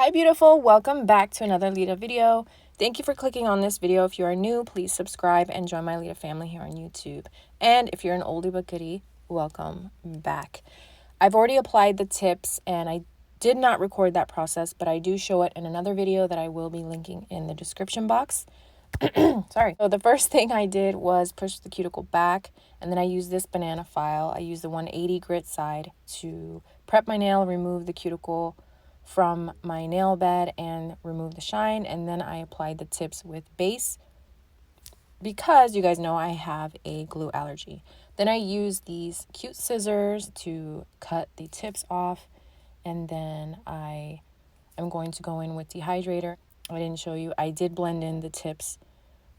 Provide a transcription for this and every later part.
Hi beautiful, welcome back to another Lita video. Thank you for clicking on this video. If you are new, please subscribe and join my Lita family here on YouTube. And if you're an oldie but goodie, welcome back. I've already applied the tips and I did not record that process, but I do show it in another video that I will be linking in the description box. Sorry. So the first thing I did was push the cuticle back, and then I used this banana file. I used the 180 grit side to prep my nail, remove the cuticle from my nail bed and remove the shine, and then I applied the tips with base because you guys know I have a glue allergy. Then I used these cute scissors to cut the tips off, and then I am going to go in with dehydrator. I didn't show you, I did blend in the tips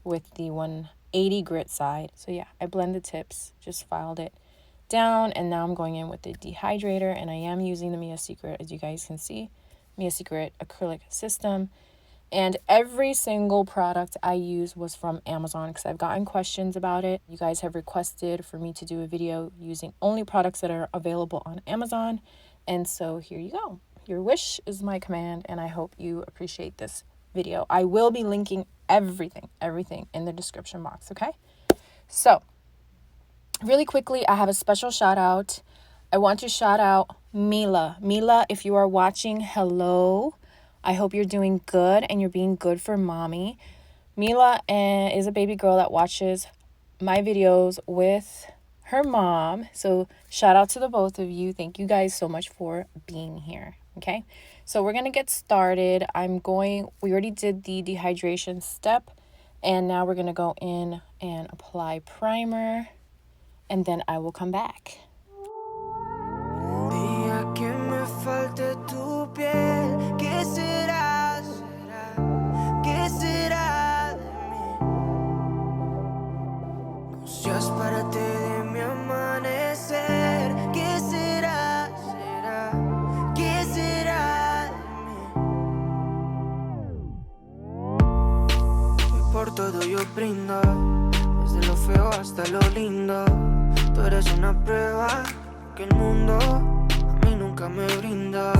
with the 180 grit side. So yeah, I blend the tips, just filed it down, and now I'm going in with the dehydrator, and I am using the Mia Secret, as you guys can see, Mia Secret acrylic system. And every single product I use was from Amazon because I've gotten questions about it. You guys have requested for me to do a video using only products that are available on Amazon, and so here you go. Your wish is my command, and I hope you appreciate this video. I will be linking everything in the description box, okay? So really quickly, I have a special shout out. I want to shout out Mila. Mila, if you are watching, hello. I hope you're doing good and you're being good for mommy. Mila is a baby girl that watches my videos with her mom. So shout out to the both of you. Thank you guys so much for being here, okay? So we're going to get started. We already did the dehydration step, and now we're going to go in and apply primer, and then I will come back. Día que me falte tu piel, ¿qué será? ¿Qué será de mí? No seas parte de mi amanecer. ¿Qué será? ¿Qué será de mí? Y por todo yo brindo, desde lo feo hasta lo lindo. Tú eres una prueba que el mundo a mí nunca me brindó.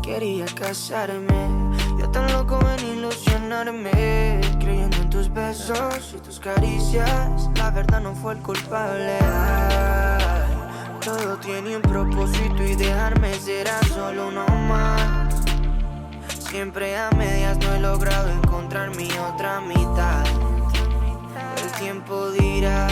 Quería casarme, yo tan loco en ilusionarme, creyendo en tus besos y tus caricias. La verdad no fue el culpable. Ay, todo tiene un propósito y dejarme será solo uno más. Siempre a medias no he logrado encontrar mi otra mitad. El tiempo dirá,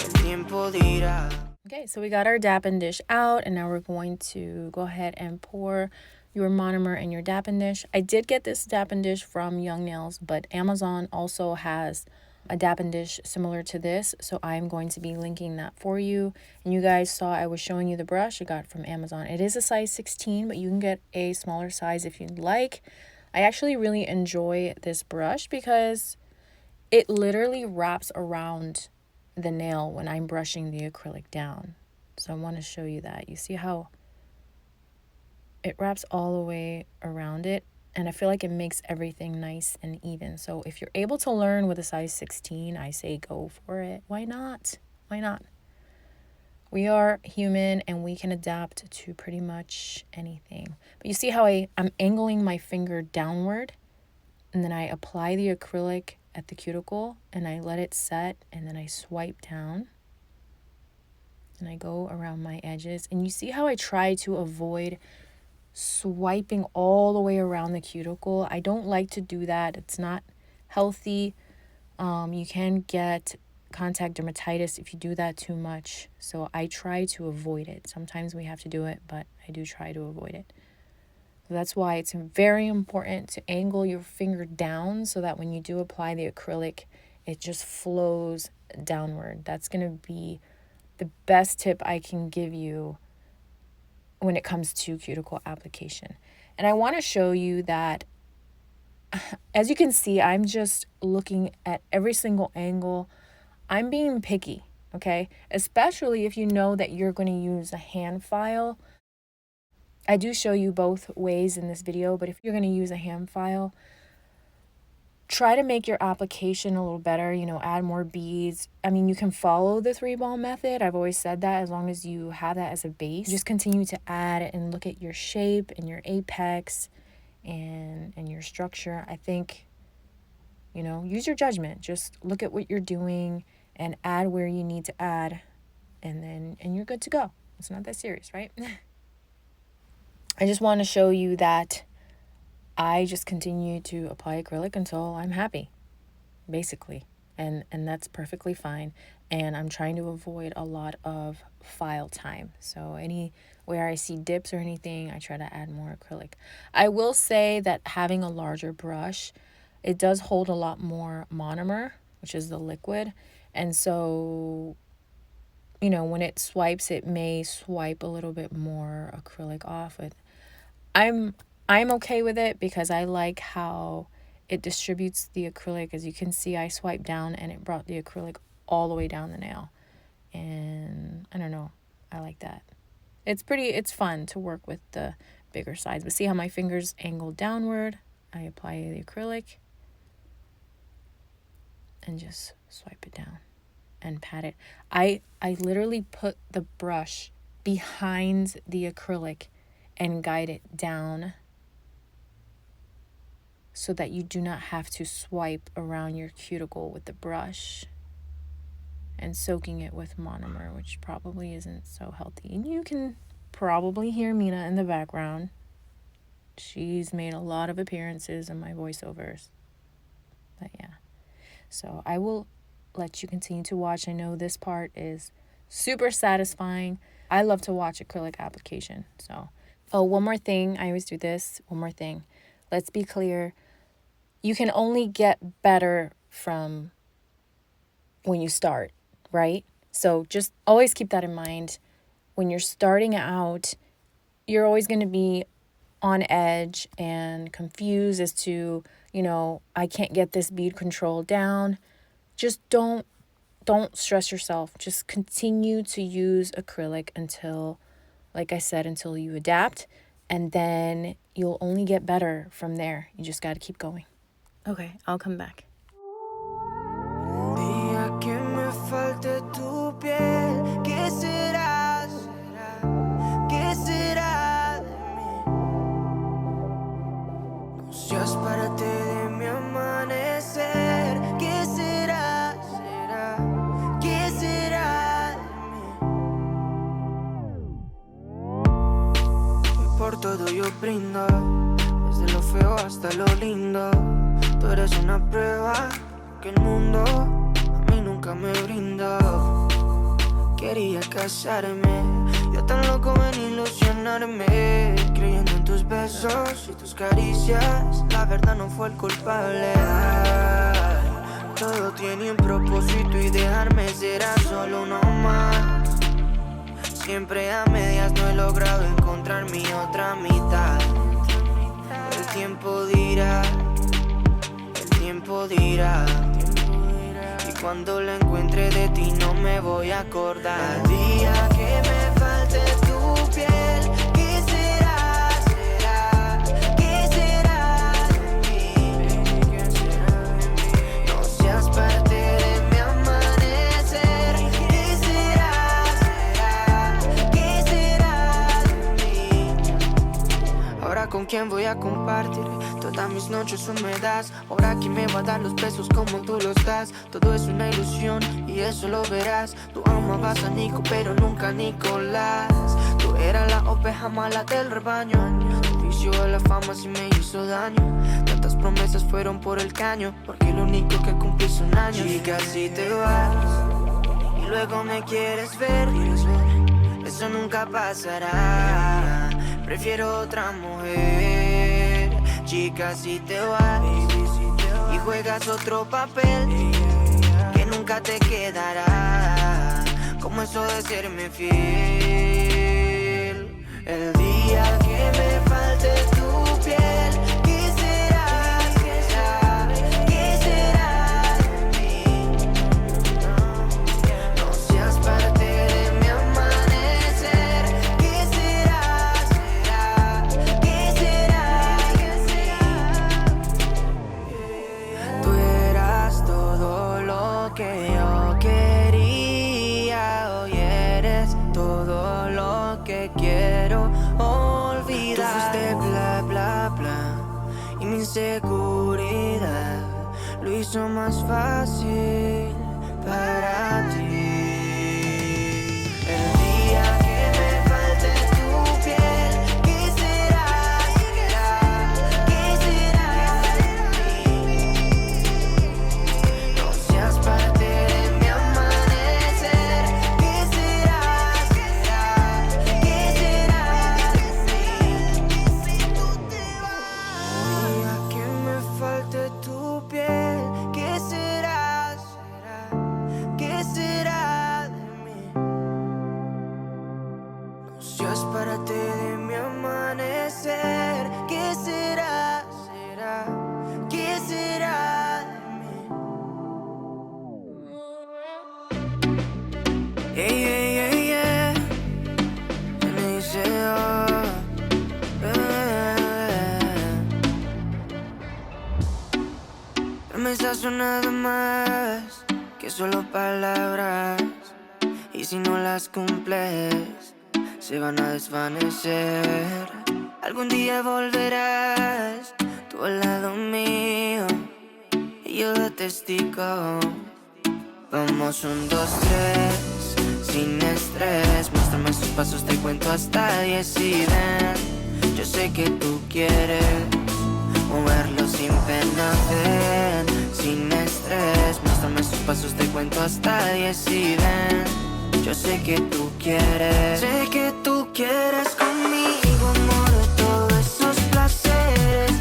el tiempo dirá. Okay, so we got our dap and dish out, and now we're going to go ahead and pour your monomer in your dap and dish. I did get this dap and dish from Young Nails, but Amazon also has a dap and dish similar to this, so I'm going to be linking that for you. And you guys saw I was showing you the brush I got from Amazon. It is a size 16, but you can get a smaller size if you'd like. I actually really enjoy this brush because it literally wraps around the nail when I'm brushing the acrylic down. So I want to show you that. You see how it wraps all the way around it, and I feel like it makes everything nice and even. So if you're able to learn with a size 16, I say go for it. Why not? Why not? We are human and we can adapt to pretty much anything. But you see how I'm angling my finger downward, and then I apply the acrylic at the cuticle, and I let it set, and then I swipe down, and I go around my edges. And you see how I try to avoid swiping all the way around the cuticle. I don't like to do that. It's not healthy. You can get contact dermatitis if you do that too much. So I try to avoid it. Sometimes we have to do it, but I do try to avoid it. That's why it's very important to angle your finger down so that when you do apply the acrylic, it just flows downward. That's going to be the best tip I can give you when it comes to cuticle application. And I want to show you that, as you can see, I'm just looking at every single angle. I'm being picky, okay? Especially if you know that you're going to use a hand file. I do show you both ways in this video, but if you're going to use a hand file, try to make your application a little better, add more beads. I mean, you can follow the 3-ball method. I've always said that, as long as you have that as a base. Just continue to add and look at your shape and your apex and your structure. I think, use your judgment. Just look at what you're doing and add where you need to add, and you're good to go. It's not that serious, right? I just want to show you that I just continue to apply acrylic until I'm happy, basically. And that's perfectly fine. And I'm trying to avoid a lot of file time. So anywhere I see dips or anything, I try to add more acrylic. I will say that having a larger brush, it does hold a lot more monomer, which is the liquid. And so, when it swipes, it may swipe a little bit more acrylic off it. I'm okay with it because I like how it distributes the acrylic. As you can see, I swiped down and it brought the acrylic all the way down the nail. And I don't know, I like that. It's fun to work with the bigger size. But see how my fingers angle downward? I apply the acrylic and just swipe it down and pat it. I literally put the brush behind the acrylic and guide it down so that you do not have to swipe around your cuticle with the brush and soaking it with monomer, which probably isn't so healthy. And you can probably hear Mina in the background. She's made a lot of appearances in my voiceovers. But yeah, so I will let you continue to watch. I know this part is super satisfying. I love to watch acrylic application. So, one more thing. I always do this. One more thing. Let's be clear. You can only get better from when you start, right? So just always keep that in mind. When you're starting out, you're always going to be on edge and confused as to, I can't get this bead control down. Just don't stress yourself. Just continue to use acrylic until, like I said, until you adapt, and then you'll only get better from there. You just got to keep going. Okay, I'll come back. Día que me falte tu piel, ¿qué será? ¿Qué será de mí? No seas parte de mi amanecer. ¿Qué será? ¿Qué será de mí? Y por todo yo brindo, desde lo feo hasta lo lindo. Tú eres una prueba que el mundo a mí nunca me brindó. Quería casarme, yo tan loco en ilusionarme, creyendo en tus besos y tus caricias. La verdad no fue el culpable. Ay, todo tiene un propósito y dejarme será solo uno más. Siempre a medias no he logrado encontrar mi otra mitad. El tiempo dirá. Y cuando la encuentre de ti no me voy a acordar. El día que me falte tu piel, ¿qué será? ¿Qué será de mí? No seas parte de mi amanecer. ¿Qué será? ¿Qué será de mí? Ahora con quién voy a compartir todas mis noches húmedas. Ahora quién me va a dar los besos como tú los das. Todo es una ilusión y eso lo verás. Tú amabas a Nico pero nunca a Nicolás. Tú eras la oveja mala del rebaño. Tu vicio a la fama sí me hizo daño. Tantas promesas fueron por el caño, porque lo único que cumplí son años. Chica, si te vas y luego me quieres ver, eso nunca pasará. Prefiero otra mujer. Chica, si te vas y juegas otro papel que nunca te quedará, como eso de serme fiel. El día que me falte tu piel, ¿qué será? ¿Qué será de mí? No seas parte de mi amanecer. ¿Qué será? ¿Qué será? y mi inseguridad lo hizo más fácil para ti. El día que me falte tu piel, ¿qué será? ¿Qué será de mí? No seas parte de mi amanecer. ¿Qué será? ¿Qué será de mí? Si tú te vas. El día que me falte tu piel, ¿qué será? ¿Qué será de mí? No seas parte de mi amanecer. ¿Qué será? ¿Qué será de mí? Yeah, yeah, yeah, yeah. Me dice, promesas son nada más que solo palabras, y si no las cumples se van a desvanecer. Algún día volverás tú al lado mío y yo de testigo. Vamos 1, 2, 3, sin estrés. Muéstrame sus pasos, te cuento hasta 10 y ven. Yo sé que tú quieres moverlo sin pena, ven, sin estrés. Muéstrame sus pasos, te cuento hasta 10 y ven. Yo sé que tú quieres. Sé que tú quieres conmigo, amor, de todos esos placeres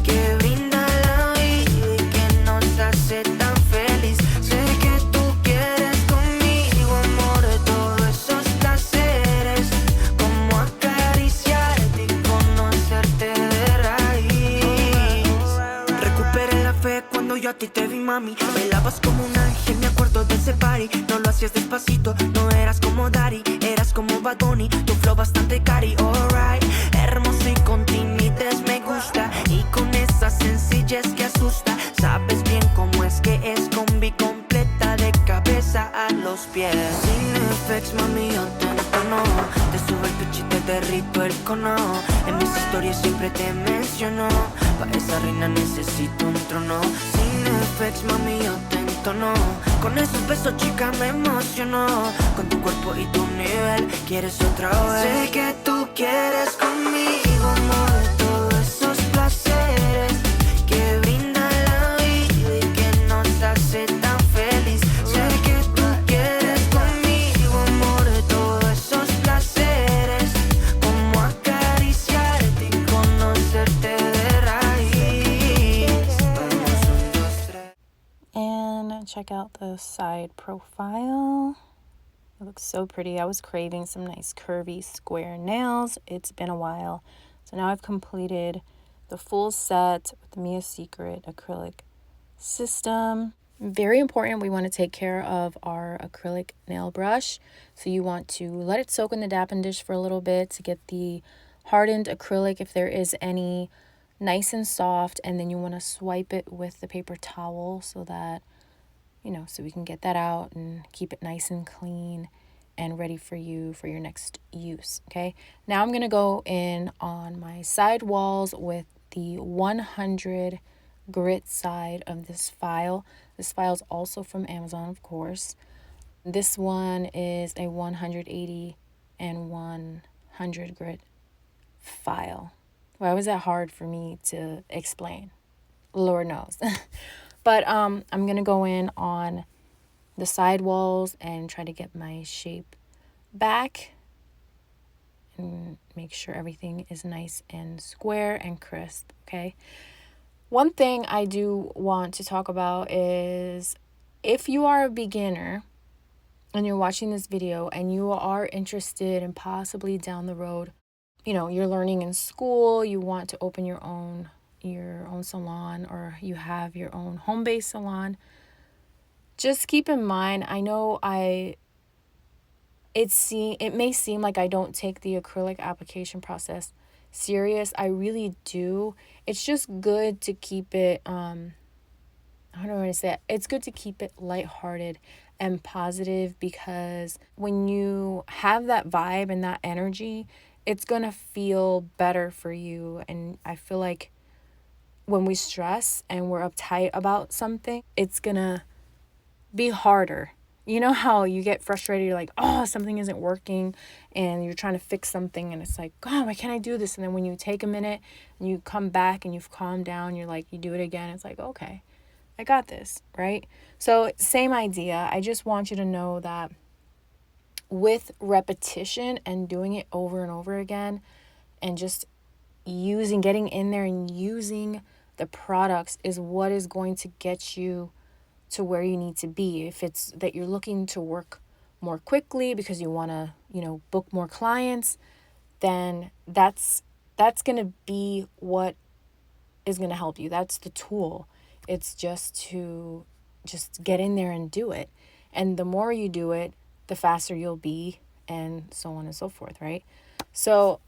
que brinda la vida y que nos hace tan feliz. Sé que tú quieres conmigo, amor, de todos esos placeres, como acariciarte y conocerte de raíz. Recuperé la fe cuando yo a ti te vi, mami. Bailabas como un ángel, me acuerdo de ese party. No lo hacías despacito, no eras como Daddy, eras como Bad Bunny, tu flow bastante cari, alright. Hermoso y con timidez me gusta, y con esa sencillez que asusta. Sabes bien cómo es que es combi completa de cabeza a los pies. Sin effects, mami, yo te entono, te subo el pitch y te derrito el cono. En mis historias siempre te menciono, pa' esa reina necesito un trono. Sin effects, mami, yo te entono, con esos besos, chica, me emocionó. Con tu cuerpo y tu nivel, quieres otra vez. Sé que tú quieres conmigo, amor, de todos esos placeres que brinda la vida y que nos hace tan feliz. Sé que tú quieres conmigo, amor, de todos esos placeres, como acariciarte y conocerte de raíz. Vamos 1, 2, 3. And check out the side profile. It looks so pretty. I was craving some nice curvy square nails. It's been a while. So now I've completed the full set with the Mia Secret acrylic system. Very important, we want to take care of our acrylic nail brush. So you want to let it soak in the dappen dish for a little bit to get the hardened acrylic, if there is any, nice and soft. And then you want to swipe it with the paper towel so that, so we can get that out and keep it nice and clean and ready for you for your next use, okay? Now I'm going to go in on my side walls with the 100 grit side of this file. This file is also from Amazon, of course. This one is a 180 and 100 grit file. Why was that hard for me to explain? Lord knows. But I'm going to go in on the side walls and try to get my shape back and make sure everything is nice and square and crisp, okay? One thing I do want to talk about is if you are a beginner and you're watching this video and you are interested in possibly down the road, you're learning in school, you want to open your own salon, or you have your own home-based salon, just keep in mind, I know it may seem like I don't take the acrylic application process serious. I really do. It's just good to keep it, I don't know how to say it. It's good to keep it lighthearted and positive, because when you have that vibe and that energy, it's going to feel better for you. And I feel like when we stress and we're uptight about something, it's gonna be harder. You know how you get frustrated, you're like, oh, something isn't working, and you're trying to fix something, and it's like, God, why can't I do this? And then when you take a minute and you come back and you've calmed down, you're like, you do it again, it's like, okay, I got this, right? So same idea. I just want you to know that with repetition and doing it over and over again, and just getting in there and using the products is what is going to get you to where you need to be. If it's that you're looking to work more quickly because you want to, book more clients, then that's going to be what is going to help you. That's the tool. It's just to get in there and do it. And the more you do it, the faster you'll be, and so on and so forth, right? So,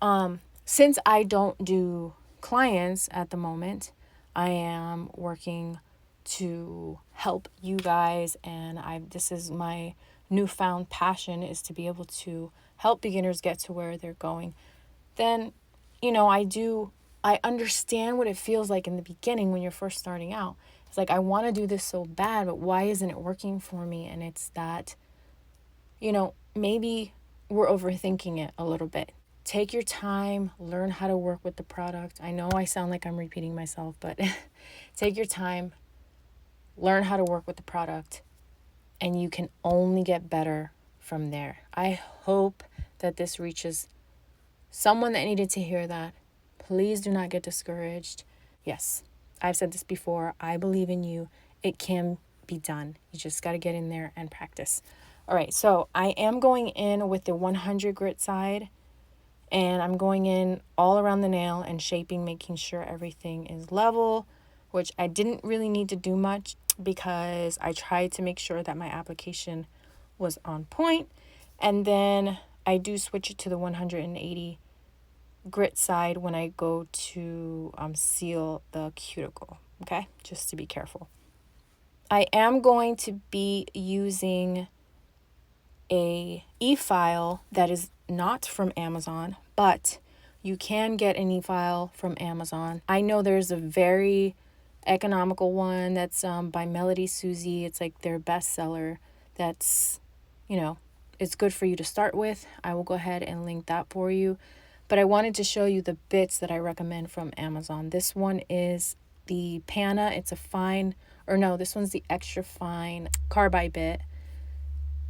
since I don't do clients at the moment, I am working to help you guys, and this is my newfound passion, is to be able to help beginners get to where they're going. Then, I understand what it feels like in the beginning when you're first starting out. It's like, I want to do this so bad, but why isn't it working for me? And it's that, maybe we're overthinking it a little bit. Take your time, learn how to work with the product. I know I sound like I'm repeating myself, but take your time, learn how to work with the product, and you can only get better from there. I hope that this reaches someone that needed to hear that. Please do not get discouraged. Yes, I've said this before. I believe in you. It can be done. You just got to get in there and practice. All right, so I am going in with the 100 grit side, and I'm going in all around the nail and shaping, making sure everything is level, which I didn't really need to do much because I tried to make sure that my application was on point. And then I do switch it to the 180 grit side when I go to seal the cuticle, okay? Just to be careful. I am going to be using a Efile that is not from Amazon, but you can get an Efile from Amazon. I know there's a very economical one that's by Melody Susie. It's like their bestseller. That's, it's good for you to start with. I will go ahead and link that for you. But I wanted to show you the bits that I recommend from Amazon. This one is the Pana. It's this one's the extra fine Carbide Bit.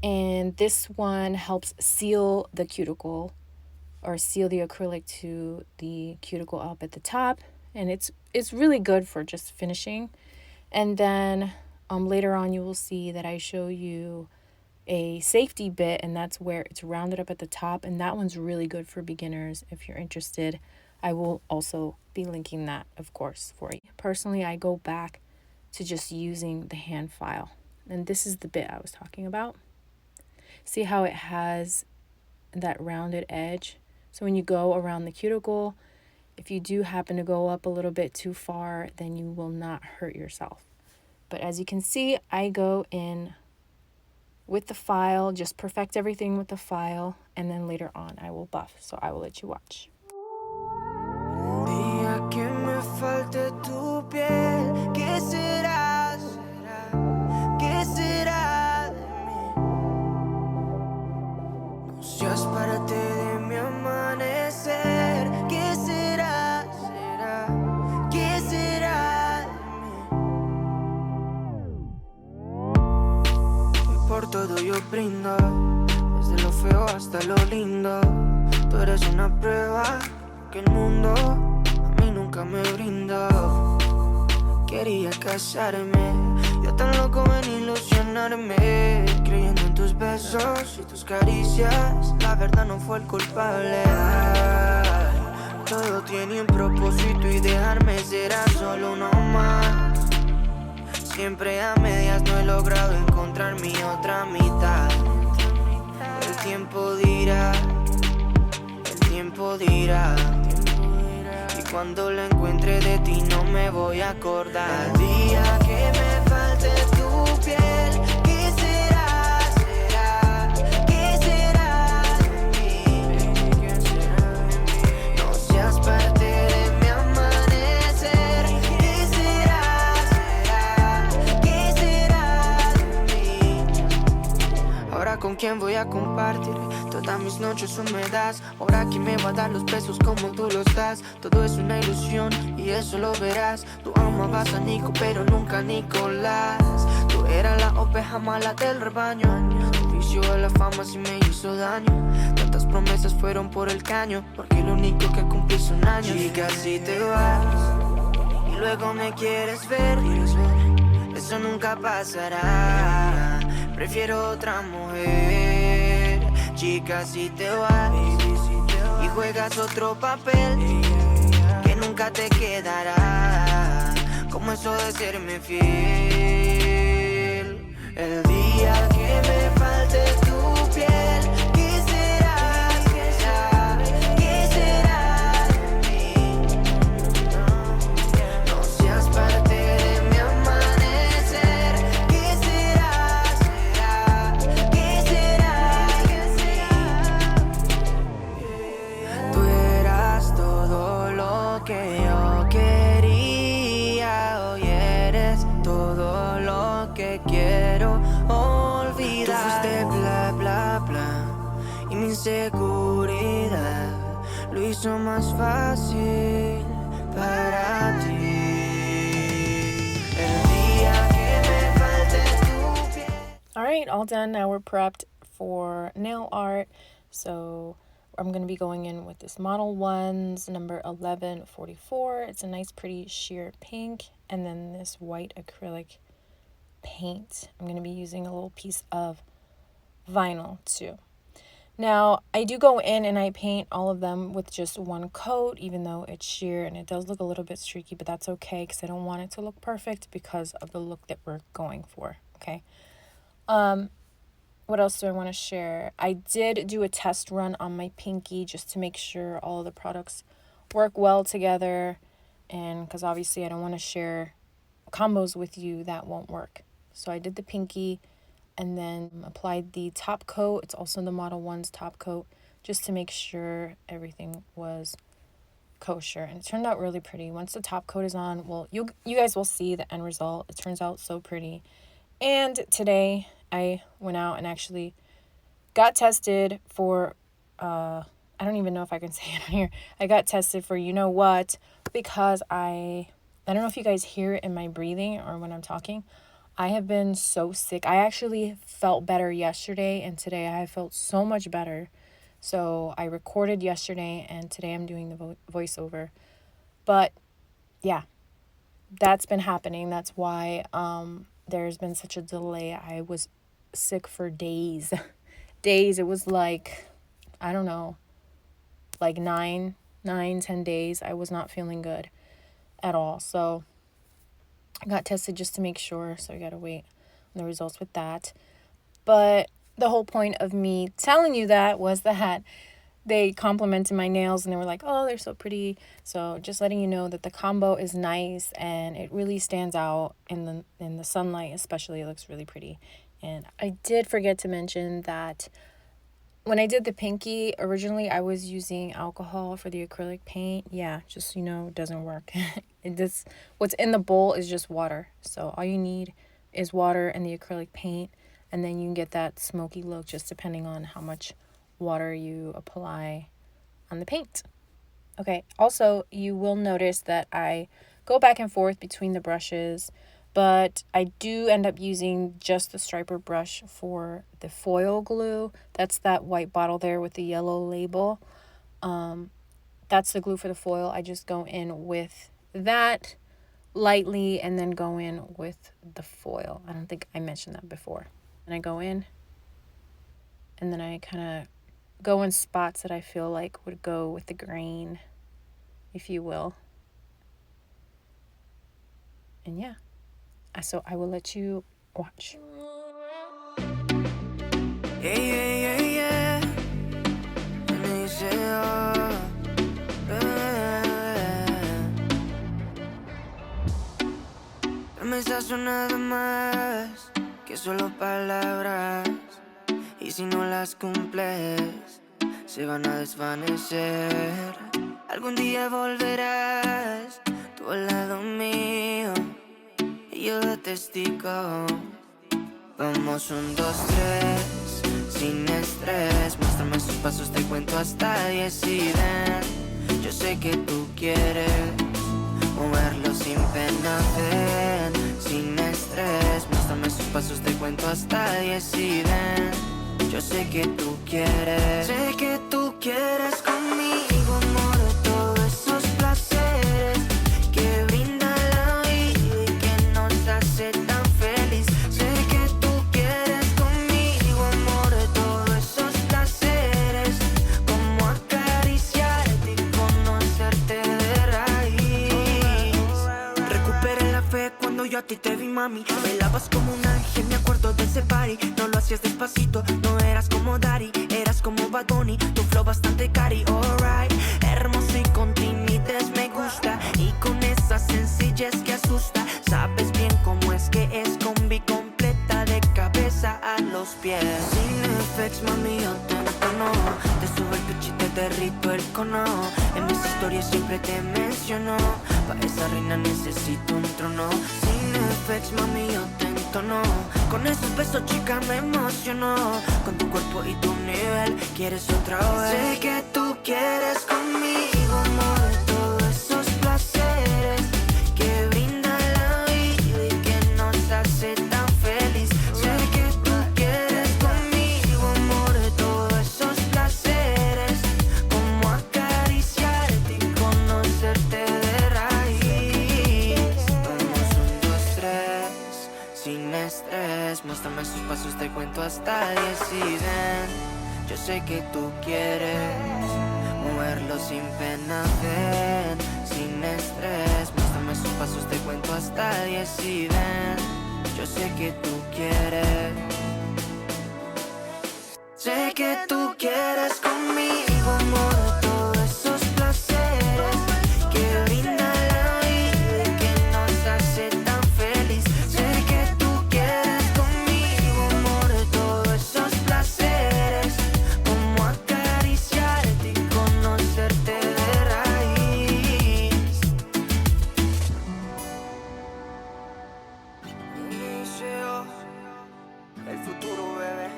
And this one helps seal the cuticle, or seal the acrylic to the cuticle up at the top. And it's really good for just finishing. And then later on you will see that I show you a safety bit, and that's where it's rounded up at the top, and that one's really good for beginners. If you're interested, I will also be linking that, of course, for you. Personally, I go back to just using the hand file, and this is the bit I was talking about. See how it has that rounded edge? So when you go around the cuticle, if you do happen to go up a little bit too far, then you will not hurt yourself. But as you can see, I go in with the file, just perfect everything with the file, and then later on I will buff. So I will let you watch. Día que me falte tu piel, ¿qué será? ¿Qué será de mí? No seas parte de mi amanecer. ¿Qué será? ¿Qué será de mí? Y por todo yo brindo, desde lo feo hasta lo lindo. Tú eres una prueba que el mundo a mí nunca me brindó. Quería casarme, yo tan loco en ilusionarme, creyendo en tus besos y tus caricias. La verdad no fue el culpable. Ay, todo tiene un propósito y dejarme será solo uno más. Siempre a medias no he logrado encontrar mi otra mitad. El tiempo dirá, el tiempo dirá. Y cuando la encuentre de ti no me voy a acordar. El día que me falte tu piel, ¿qué será? ¿Qué será de mí? No seas parte de mi amanecer. ¿Qué quién voy a compartir todas mis noches húmedas. Ahora quién me va a dar los besos como tú los das. Todo es una ilusión y eso lo verás. Tú amabas a Nico pero nunca a Nicolás. Tú eras la oveja mala del rebaño. Tu vicio a la fama sí me hizo daño. Tantas promesas fueron por el caño, porque lo único que cumplí son años. Chica, si te vas y luego me quieres ver, eso nunca pasará. Prefiero otra mujer. Chica, si te vas y juegas otro papel que nunca te quedará, como eso de serme fiel. El día que me falte tu piel, ¿qué será? ¿Qué será? ¿Qué será de mí? No seas parte de mi amanecer. ¿Qué será? ¿Será? ¿Qué será? ¿Qué será? Tú eras todo lo que yo quería. Hoy eres todo lo que quiero olvidar. Tú fuiste bla bla bla y mi inseguridad lo hizo más fácil para ti. El día que me falte tu piel. All right, all done. Now we're prepped for nail art. So I'm going to be going in with this Model Ones number 1144. It's a nice pretty sheer pink, and then this white acrylic paint. I'm going to be using a little piece of vinyl too. Now, I do go in and I paint all of them with just one coat, even though it's sheer and it does look a little bit streaky, but that's okay because I don't want it to look perfect because of the look that we're going for, okay? What else do I want to share? I did do a test run on my pinky just to make sure all of the products work well together, and because obviously I don't want to share combos with you that won't work. So I did the pinky and then applied the top coat. It's also the Model One's top coat, just to make sure everything was kosher. And it turned out really pretty. Once the top coat is on, well, you guys will see the end result. It turns out so pretty. And today I went out and actually got tested for, I don't even know if I can say it on here. I got tested for you know what, because I don't know if you guys hear it in my breathing or when I'm talking. I have been so sick. I actually felt better yesterday, and today I have felt so much better. So I recorded yesterday, and today I'm doing the voiceover. But yeah, that's been happening. That's why there's been such a delay. I was sick for days. It was like, I don't know, like 10 days. I was not feeling good at all. So I got tested just to make sure, so I gotta wait on the results with that. But the whole point of me telling you that was that they complimented my nails and they were like, oh, they're so pretty. So just letting you know that the combo is nice and it really stands out in the sunlight, especially. It looks really pretty. And I did forget to mention that when I did the pinky, originally I was using alcohol for the acrylic paint. Yeah, just, it doesn't work. What's in the bowl is just water. So all you need is water and the acrylic paint, and then you can get that smoky look just depending on how much water you apply on the paint. Okay, also you will notice that I go back and forth between the brushes, but I do end up using just the striper brush for the foil glue. That's that white bottle there with the yellow label. That's the glue for the foil. I just go in with that lightly and then go in with the foil. I don't think I mentioned that before. And I go in and then I kind of go in spots that I feel like would go with the grain, if you will. And yeah, so I will let you watch. Yeah. And they say, promesas son nada más que solo palabras, y si no las cumples se van a desvanecer. Algún día volverás tú al lado mío y yo de testigo. Vamos 1, 2, 3, sin estrés. Muéstrame sus pasos, te cuento hasta 10 y ven. Yo sé que tú quieres moverlo sin pena, ven, sin estrés. Muéstrame sus pasos, te cuento hasta 10 y ven. Yo sé que tú quieres. Sé que tú quieres conmigo, amor, todos esos placeres que brinda la vida y que nos hace tan feliz. Sé que tú quieres conmigo, amor, todos esos placeres, como acariciarte y conocerte de raíz. Recuperé la fe cuando yo a ti te vi, mami. Bailabas como un ángel, me acuerdo de ese party. No lo hacías despacito, no eras como Daddy, eras como Bad Bunny, tu flow bastante cari, alright. Hermosa y con timidez me gusta, y con esa sencillez que asusta. Sabes bien cómo es que es combi completa de cabeza a los pies. Sin effects, mami, yo te entono, te subo el pitch y te derrito el cono. En mis historias siempre te menciono, pa' esa reina necesito un trono. Sin effects, mami, yo te entono, con esos besos, chica, me emocionó. Con tu cuerpo y tu nivel, quieres otra vez. Sé que tú quieres conmigo, amor, todos esos placeres que brinda la vida y que nos hace tan feliz. Sé que tú quieres conmigo, amor, todos esos placeres, como acariciarte y conocerte de raíz. Vamos 1, 2, 3, sin estrés. Muéstrame sus pasos, te cuento hasta 10 y ven. Yo sé que tú quieres moverlo sin pena, ven, sin estrés. Muéstrame sus pasos, te cuento hasta 10 y ven. Yo sé que tú quieres. Sé que tú quieres conmigo, amor, todos esos placeres que brinda la vida y que nos hace tan feliz. Sé que tú quieres conmigo, amor, todos esos placeres, como acariciarte y conocerte de raíz. Inicio el futuro, bebé,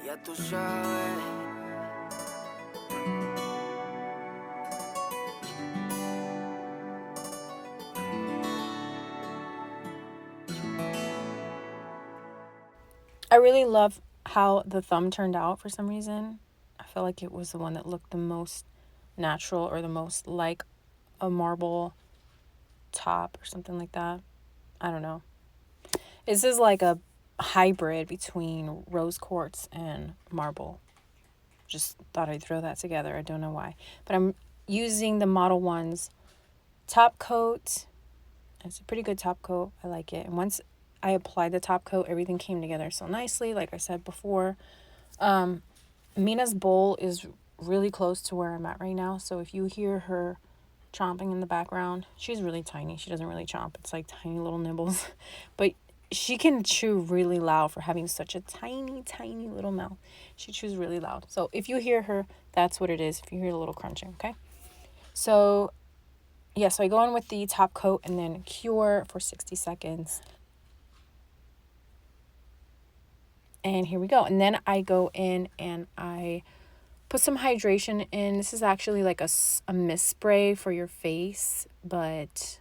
ya tú sabes. I really love how the thumb turned out for some reason. I feel like it was the one that looked the most natural, or the most like a marble top or something like that. I don't know. This is like a hybrid between rose quartz and marble. Just thought I'd throw that together. I don't know why. But I'm using the Model 1's top coat. It's a pretty good top coat. I like it. And once I applied the top coat, everything came together so nicely, like I said before. Mina's bowl is really close to where I'm at right now. So if you hear her chomping in the background, she's really tiny. She doesn't really chomp. It's like tiny little nibbles. But she can chew really loud for having such a tiny, tiny little mouth. She chews really loud. So if you hear her, that's what it is. If you hear a little crunching, okay? So, yeah, so I go in with the top coat and then cure for 60 seconds. And here we go. And then I go in and I put some hydration in. This is actually like a mist spray for your face, but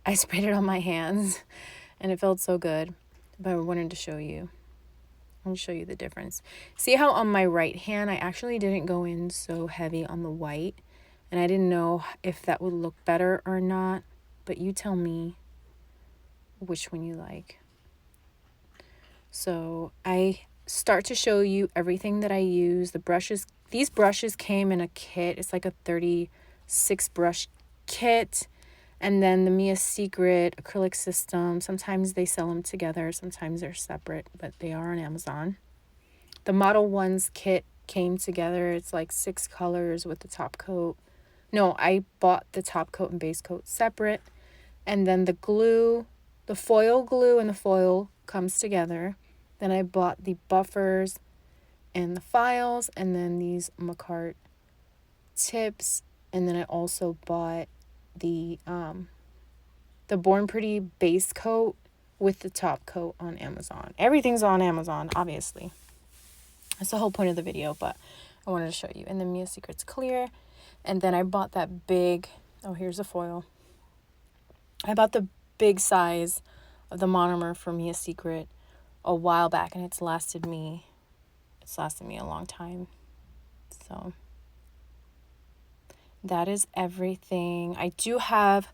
I sprayed it on my hands and it felt so good. But I wanted to show you. I'll show you the difference. See how on my right hand, I actually didn't go in so heavy on the white. And I didn't know if that would look better or not. But you tell me which one you like. So I start to show you everything that I use. The brushes, these brushes came in a kit. It's like a 36 brush kit. And then the Mia Secret acrylic system. Sometimes they sell them together. Sometimes they're separate, but they are on Amazon. The Model 1's kit came together. It's like 6 colors with the top coat. No, I bought the top coat and base coat separate. And then the glue, the foil glue and the foil comes together. Then I bought the buffers and the files, and then these Macart tips. And then I also bought the Born Pretty base coat with the top coat on Amazon. Everything's on Amazon, obviously. That's the whole point of the video, but I wanted to show you. And then Mia Secret's clear. And then I bought that big, oh, here's the foil. I bought the big size of the monomer for Mia Secret a while back, and it's lasted me a long time. So that is everything. I do have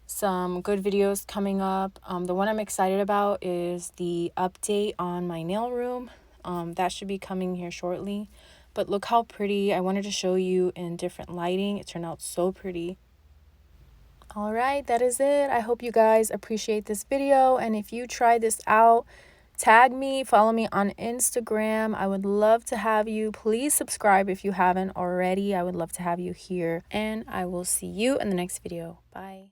some good videos coming up. The one I'm excited about is the update on my nail room. That should be coming here shortly. But look how pretty. I wanted to show you in different lighting. It turned out so pretty. All right, that is it. I hope you guys appreciate this video. And if you try this out, tag me, follow me on Instagram. I would love to have you. Please subscribe if you haven't already. I would love to have you here. And I will see you in the next video. Bye.